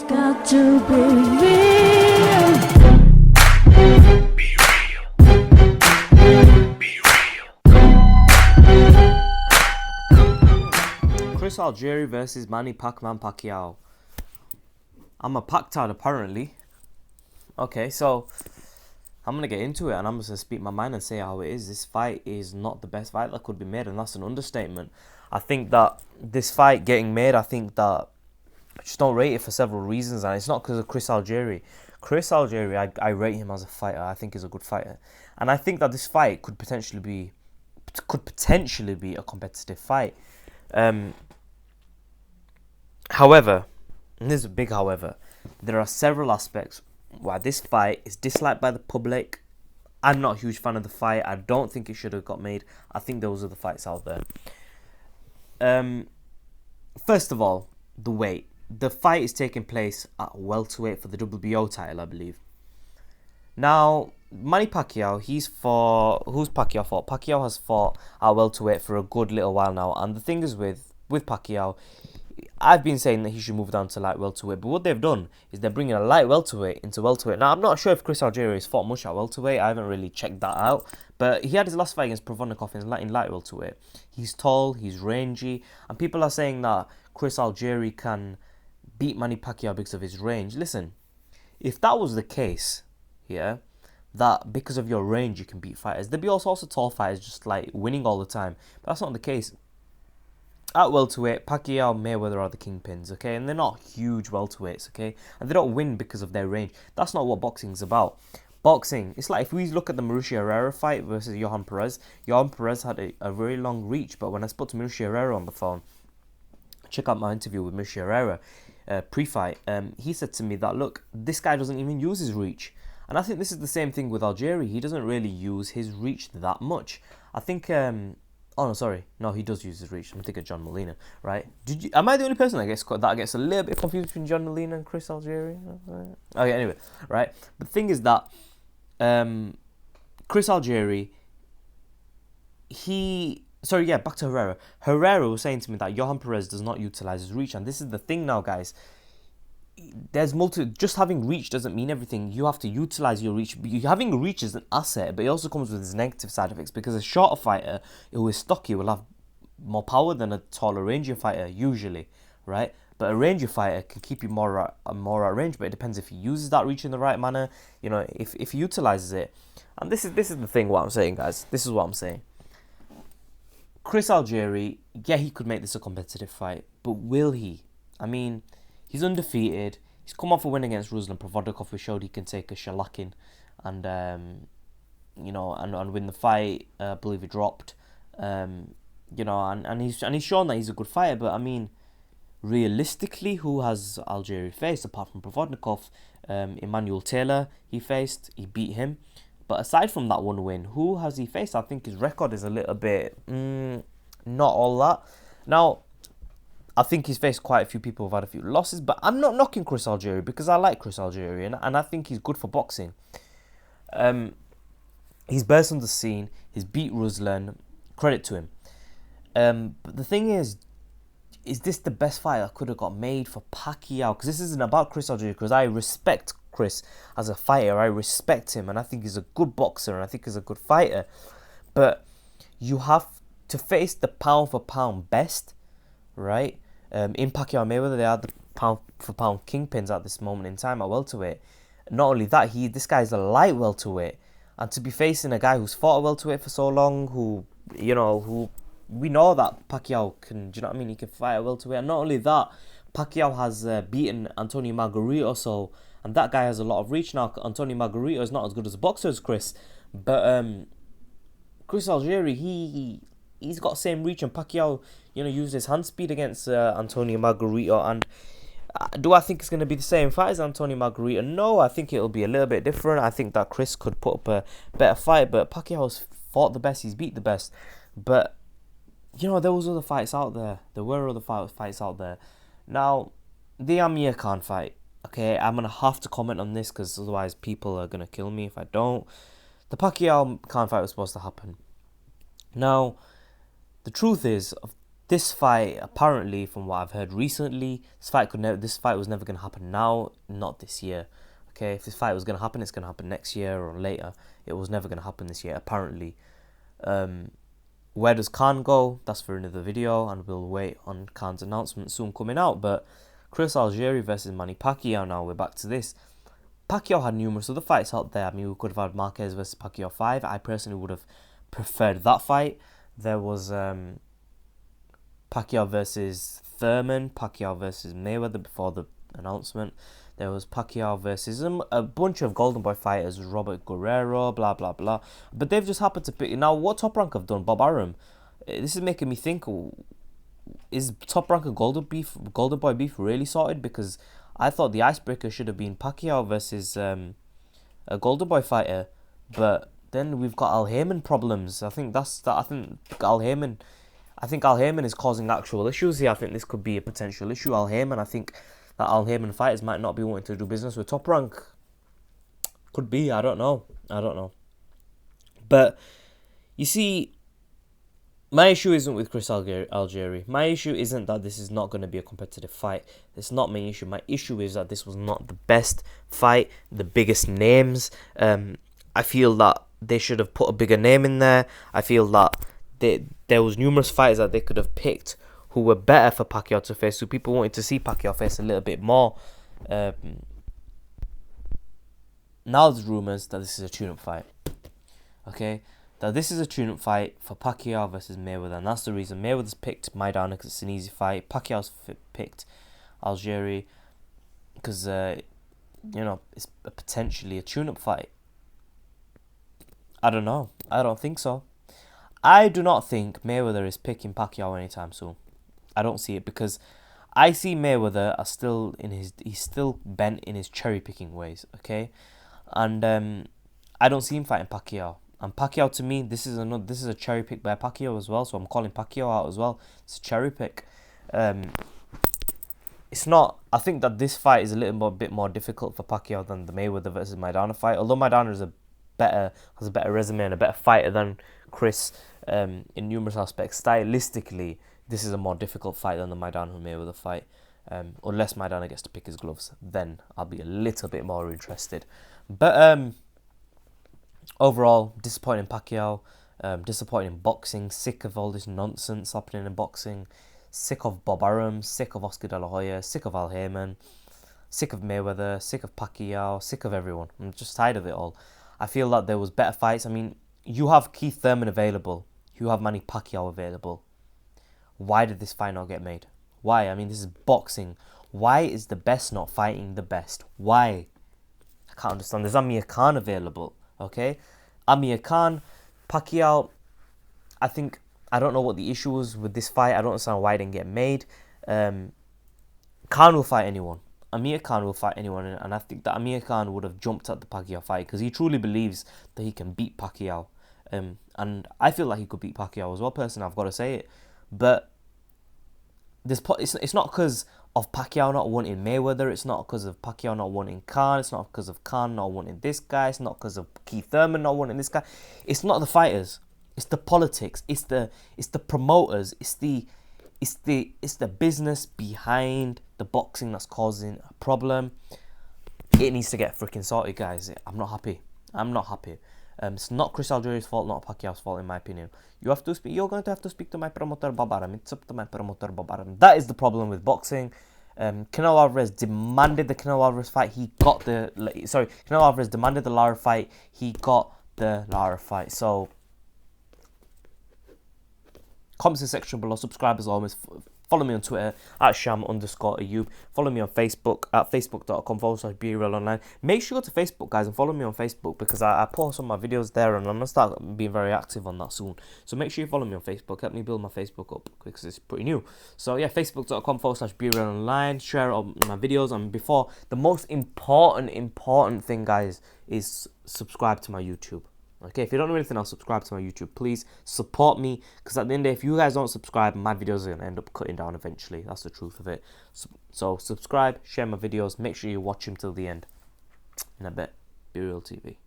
Got to be real. Be real. Be real. Chris Algieri versus Manny Pacquiao. I'm a Pacquiao apparently. Okay, so I'm gonna get into it and I'm just gonna speak my mind and say how it is. This fight is not the best fight that could be made, and that's an understatement. I think that this fight getting made, I just don't rate it for several reasons, and it's not because of Chris Algieri. Chris Algieri, I rate him as a fighter. I think he's a good fighter, and I think that this fight could potentially be a competitive fight. However, and there's a big however, there are several aspects why this fight is disliked by the public. I'm not a huge fan of the fight. I don't think it should have got made. I think those are the fights out there. First of all, the weight. The fight is taking place at welterweight for the WBO title, I believe. Now, Manny Pacquiao, who's Pacquiao fought? Pacquiao has fought at welterweight for a good little while now, and the thing is with Pacquiao, I've been saying that he should move down to light welterweight, but what they've done is they're bringing a light welterweight into welterweight. Now, I'm not sure if Chris Algieri has fought much at welterweight. I haven't really checked that out, but he had his last fight against Provodnikov in light welterweight. He's tall, he's rangy, and people are saying that Chris Algieri can beat Manny Pacquiao because of his range. Listen, if that was the case, yeah, that because of your range you can beat fighters, there'd be all sorts of tall fighters just like winning all the time, but that's not the case. At welterweight, Pacquiao, Mayweather are the kingpins, okay? And they're not huge welterweights, okay? And they don't win because of their range. That's not what boxing's about. Boxing, it's like if we look at the Mauricio Herrera fight versus Johan Perez. Johan Perez had a very long reach, but when I spoke to Mauricio Herrera on the phone, check out my interview with Mauricio Herrera pre-fight, he said to me that, look, this guy doesn't even use his reach. And I think this is the same thing with Algieri. He doesn't really use his reach that much. I think... Oh no, sorry. No, he does use his reach. I'm thinking of John Molina, right? Am I the only person that gets a little bit confused between John Molina and Chris Algieri? Okay, anyway, right. The thing is that Chris Algieri, back to Herrera. Herrera was saying to me that Johan Perez does not utilize his reach, and this is the thing now, guys. Just having reach doesn't mean everything. You have to utilize your reach. Having reach is an asset, but it also comes with its negative side effects, because a shorter fighter who is stocky will have more power than a taller, rangier fighter usually, right? But a rangier fighter can keep you more at range, but it depends if he uses that reach in the right manner, you know, if he utilizes it. And this is the thing, what I'm saying, guys. This is what I'm saying. Chris Algieri, yeah, he could make this a competitive fight, but will he? I mean, he's undefeated. He's come off a win against Ruslan Provodnikov, who showed he can take a shellacking and win the fight. I believe he dropped. And he's shown that he's a good fighter. But I mean, realistically, who has Algieri faced apart from Provodnikov? Emmanuel Taylor he beat him. But aside from that one win, who has he faced? I think his record is a little bit not all that. Now, I think he's faced quite a few people who've had a few losses, but I'm not knocking Chris Algieri because I like Chris Algieri and I think he's good for boxing. He's burst on the scene. He's beat Ruslan. Credit to him. But the thing is this the best fight that could have got made for Pacquiao? Because this isn't about Chris Algieri, because I respect Chris as a fighter. I respect him and I think he's a good boxer and I think he's a good fighter. But you have to face the pound for pound best, right? In Pacquiao and Mayweather, they are the pound for pound kingpins at this moment in time at welterweight. Not only that, this guy's a light welterweight, and to be facing a guy who's fought a welterweight for so long, who we know that Pacquiao can, do you know what I mean? He can fight a welterweight. And not only that, Pacquiao has beaten Antonio Margarito, and that guy has a lot of reach now. Antonio Margarito is not as good as a boxer as Chris, but Chris Algieri, he's got the same reach, and Pacquiao, used his hand speed against Antonio Margarito. And do I think it's going to be the same fight as Antonio Margarito? No, I think it'll be a little bit different. I think that Chris could put up a better fight, but Pacquiao's fought the best, he's beat the best. But, there was other fights out there. There were other fights out there. Now, the Amir Khan fight. Okay, I'm going to have to comment on this because otherwise people are going to kill me if I don't. The Pacquiao Khan fight was supposed to happen. Now, the truth is, This fight, apparently, from what I've heard recently, this fight was never going to happen now, not this year. Okay, if this fight was going to happen, it's going to happen next year or later. It was never going to happen this year, apparently. Where does Khan go? That's for another video, and we'll wait on Khan's announcement soon coming out. But Chris Algieri versus Manny Pacquiao. Now we're back to this. Pacquiao had numerous other fights out there. I mean, we could have had Marquez versus Pacquiao 5. I personally would have preferred that fight. There was Pacquiao versus Thurman, Pacquiao versus Mayweather before the announcement. There was Pacquiao versus a bunch of Golden Boy fighters, Robert Guerrero, blah, blah, blah. But they've just happened to pick... Now, what Top Rank have done? Bob Arum. This is making me think, is Top Rank and Golden Boy beef really sorted? Because I thought the icebreaker should have been Pacquiao versus a Golden Boy fighter. But then we've got Al Heyman problems. I think Al Heyman is causing actual issues here. I think this could be a potential issue. Al Heyman, I think that Al Heyman fighters might not be wanting to do business with Top Rank. Could be, I don't know. But, you see, my issue isn't with Chris Algieri. My issue isn't that this is not going to be a competitive fight. It's not my issue. My issue is that this was not the best fight, the biggest names. I feel that they should have put a bigger name in there. I feel that there was numerous fighters that they could have picked who were better for Pacquiao to face, so people wanted to see Pacquiao face a little bit more. Now there's rumours that this is a tune-up fight. Okay? That this is a tune-up fight for Pacquiao versus Mayweather, and that's the reason. Mayweather's picked Maidana because it's an easy fight. Pacquiao's picked Algieri because, it's potentially a tune-up fight. I don't know. I don't think so. I do not think Mayweather is picking Pacquiao anytime soon. I don't see it because I see Mayweather he's still bent in his cherry picking ways, okay? And I don't see him fighting Pacquiao. And Pacquiao, to me, this is a cherry pick by Pacquiao as well, so I'm calling Pacquiao out as well. It's a cherry pick. It's not. I think that this fight is a bit more difficult for Pacquiao than the Mayweather versus Maidana fight. Although Maidana has a better resume and a better fighter than Chris in numerous aspects. Stylistically, this is a more difficult fight than the Maidana and Mayweather fight. Unless Maidana gets to pick his gloves, then I'll be a little bit more interested. But overall, disappointing Pacquiao. Disappointing boxing. Sick of all this nonsense happening in boxing. Sick of Bob Arum. Sick of Oscar De La Hoya. Sick of Al Heyman. Sick of Mayweather. Sick of Pacquiao. Sick of everyone. I'm just tired of it all. I feel that there was better fights. I mean, you have Keith Thurman available. You have Manny Pacquiao available. Why did this fight not get made? Why? I mean, this is boxing. Why is the best not fighting the best? Why? I can't understand. There's Amir Khan available, okay? Amir Khan, Pacquiao, I don't know what the issue was with this fight. I don't understand why it didn't get made. Khan will fight anyone. Amir Khan will fight anyone, and I think that Amir Khan would have jumped at the Pacquiao fight because he truly believes that he can beat Pacquiao. And I feel like he could beat Pacquiao as well, personally, I've got to say it. But it's not because of Pacquiao not wanting Mayweather. It's not because of Pacquiao not wanting Khan. It's not because of Khan not wanting this guy. It's not because of Keith Thurman not wanting this guy. It's not the fighters. It's the politics. It's the promoters. It's the business behind the boxing that's causing a problem. It needs to get freaking sorted, guys. I'm not happy. It's not Chris Algieri's fault, not Pacquiao's fault, in my opinion. You're going to have to speak to my promoter, Bob Arum. It's up to my promoter, Bob Arum. That is the problem with boxing. Canelo Alvarez demanded the Canelo Alvarez fight. Canelo Alvarez demanded the Lara fight. He got the Lara fight. So, comments section below. Subscribe as always. Follow me on Twitter at Sham_Ayub. Follow me on Facebook at facebook.com/BeRealOnline. Make sure you go to Facebook, guys, and follow me on Facebook because I post some of my videos there and I'm going to start being very active on that soon. So make sure you follow me on Facebook. Help me build my Facebook up because it's pretty new. So yeah, facebook.com/BeRealOnline. Share all my videos. And before, the most important thing, guys, is subscribe to my YouTube. Okay, if you don't know anything else, subscribe to my YouTube. Please support me, because at the end of the day, if you guys don't subscribe, my videos are going to end up cutting down eventually. That's the truth of it. So subscribe, share my videos, make sure you watch them till the end. In a bit, Be Real TV.